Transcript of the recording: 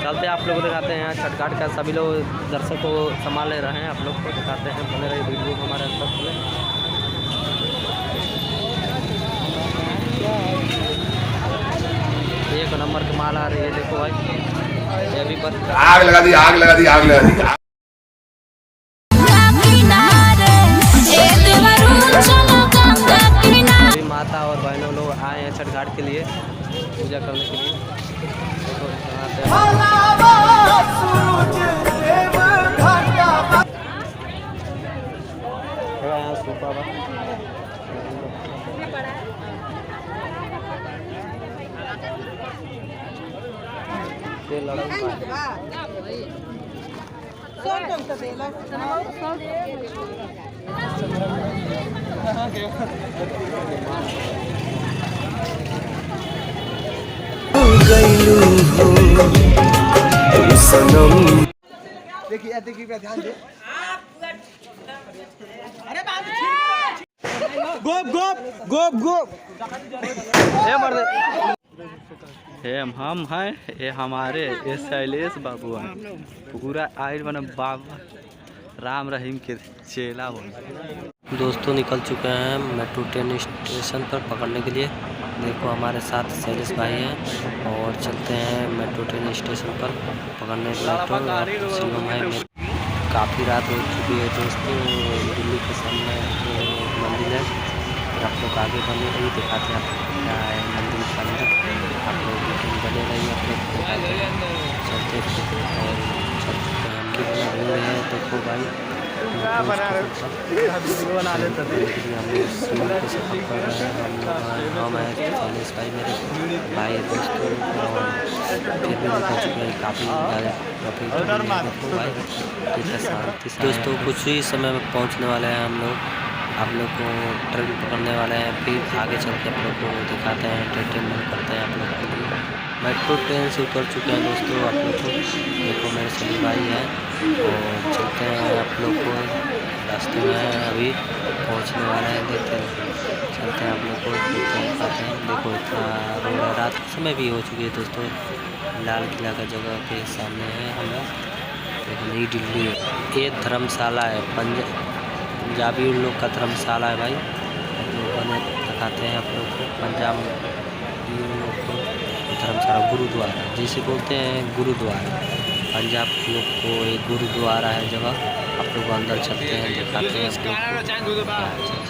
चलते आप लोग को दिखाते हैं यहाँ छठ घाट का। सभी लोग दर्शक को संभाल ले रहे हैं, आप लोग को दिखाते हैं। बने रही वीडियो को हमारे अंदर में। एक नंबर की माल आ रही है, देखो भाई। ये भी बस आग लगा दी, आग लगा दी, आग लगा दी। सभी माता और बहनों लोग आए हैं छठ घाट के लिए पूजा करने के लिए। देखो यहाँ सूपा देखिए देखिए पे ध्यान दे। अरे गोप गोप गोप गोप हम हैं, ये हमारे ये शैलेश बाबू हैं। पूरा आयर बना बाबा राम रहीम के चेला हो। दोस्तों निकल चुके हैं मेट्रो ट्रेन स्टेशन पर पकड़ने के लिए। देखो हमारे साथ शैलेश भाई हैं और चलते हैं मेट्रो ट्रेन स्टेशन पर पकड़ने के मेट्रो। काफ़ी रात हो चुकी है दोस्तों। दिल्ली के सामने मंदिर है, आप लोग आगे बने रही दिखाते हैं आपको क्या है मंदिर के अंदर। आप लोग बने रही आप लोग दिखाते हैं। चलते और चल चुके हैं हम भी बना भीड़ है। देखो भाई बना लेते थे। सफर कर रहे हैं हम हैं शैलेश भाई मेरे भाई दोस्तों। और फिर भी निकल चुके हैं काफ़ी ज़्यादा भाई। दोस्तों कुछ ही समय में पहुंचने वाले हैं हम लोग। आप लोग को ट्रेन पकड़ने वाले हैं, फिर आगे चल के आप लोग को दिखाते हैं, एंटरटेनमेंट करते हैं आप लोग के लिए। मेट्रो ट्रेन से उतर चुके हैं दोस्तों। आप लोग को देखो मेरे सभी भाई हैं और चलते हैं आप लोग को रास्ते में हैं, अभी पहुंचने वाले हैं। देखते हैं चलते हैं आप लोग को दिखाते हैं। देखो इतना रात के समय भी हो चुकी है दोस्तों। लाल किला का जगह के सामने है हम लोग। देखो नई दिल्ली ये धर्मशाला है, पंजाबी लोग का धर्मशाला है भाई। बने दिखाते हैं आप लोग को पंजाब लोग को धर्मशाला गुरुद्वारा जिसे बोलते हैं गुरुद्वारा। पंजाब लोग को एक गुरुद्वारा है जगह। आप लोग अंदर चलते हैं दिखाते हैं आप लोग को।